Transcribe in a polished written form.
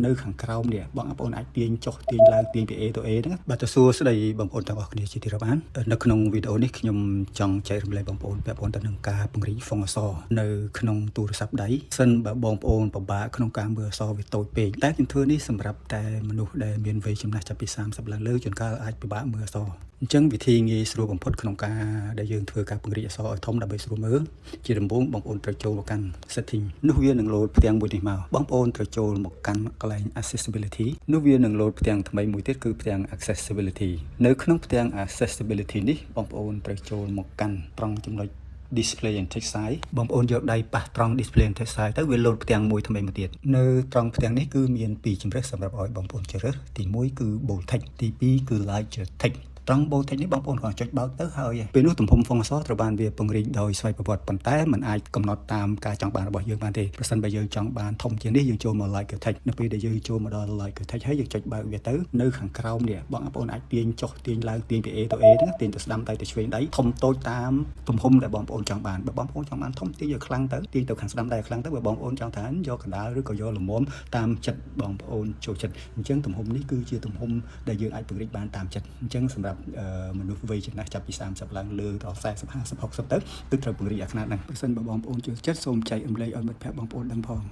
នៅខាងក្រោមនេះបងប្អូនអាចទាញចុះទាញឡើងទាញពី A ទៅ A ហ្នឹងបាទទៅសួស្ដីបងប្អូនទាំងអស់គ្នាជាទីរាប់អាននៅក្នុងវីដេអូនេះខ្ញុំចង់ចែករំលែកបងប្អូនពាក់ព័ន្ធទៅនឹងការពង្រីកហ្វុងអក្សរនៅក្នុងទូរស័ព្ទដៃសិនបើបងប្អូនពិបាកក្នុងការមើលអក្សរវាតូចពេកតែខ្ញុំធ្វើនេះសម្រាប់តែមនុស្សដែលមានវ័យចំណាស់ចាប់ពី30ឡើងលើជួនកាលអាចពិបាកមើលអក្សរអញ្ចឹងវិធីងាយស្រួលបំផុតក្នុងការដែលយើងធ្វើការពង្រីកអក្សរឲ្យធំដើម្បីស្រួលមើលជាដំបូងបងប្អូនត្រូវចូលមកកាន់ setting នោះវានឹងលោតផ្ទាំងមួយនេះមកបងប្អូនត្រូវចូលមកកាន់កន្លែង accessibility នោះវានឹងលោតផ្ទាំងថ្មីមួយទៀតគឺផ្ទាំង accessibility នៅក្នុងផ្ទាំង accessibility នេះបងប្អូនត្រូវចូលមកកាន់ត្រង់ចំណុច display and text size បងប្អូនយកដៃប៉ះត្រង់ display and text size ទៅវាលោតផ្ទាំងមួយថ្មីមួយទៀតនៅត្រង់ផ្ទាំងនេះគឺមាន2ជម្រើសសម្រាប់ឲ្យបងប្អូនជ្រើសរើសទី1គឺ bold text ទី2គឺ larger text ត្រង់ bold text នេះបងប្អូនគ្រាន់ចុចបើកទៅហើយពេលនោះទំហំហ្វុងអក្សរត្រូវបានវាពង្រីកដោយស្វ័យប្រវត្តិប៉ុន្តែมันអាចកំណត់តាមការចង់បានរបស់យើងបានទេប្រសិនបើយើងចង់បានធំជាងនេះយើងចូលមក larger text នៅពេលដែលយើងចូលមកដល់ larger text ហើយយើងចុចបើកវាទៅនៅខាងក្រោមនេះបងប្អូនអាចទាញចុះទាញឡើងទាញពី A ទៅ A ហ្នឹងទាញទៅស្ដាំដៃទៅឆ្វេងដៃធំតូចតាមទំហំដែលបងប្អូនចង់បានបើបងប្អូនចង់បានធំទាញឲ្យខ្លាំងទៅទាញទៅខាងស្ដាំដៃឲ្យខ្លាំងទៅបើបងប្អូនចង់ថាយកកណ្ដាលឬក៏យកលំមតាមចិត្តបងប្អូនចូលចិត្តអញ្ចឹងទំហំនេះគឺជាទំហំដែលយើងអាចពង្រីកបានតាមចិត្តអញ្ចឹងសម្រាប់មនុស្សវ័យចំណាស់ចាប់ពី30ឡើងលើដល់40 50 60ទៅគឺត្រូវពង្រីកអាខ្នាតហ្នឹងបើសិនបើបងប្អូនចូលចិត្តសូមចែករំលែកឲ្យមិត្តភ័ក្តិបងប្អូនដឹងផង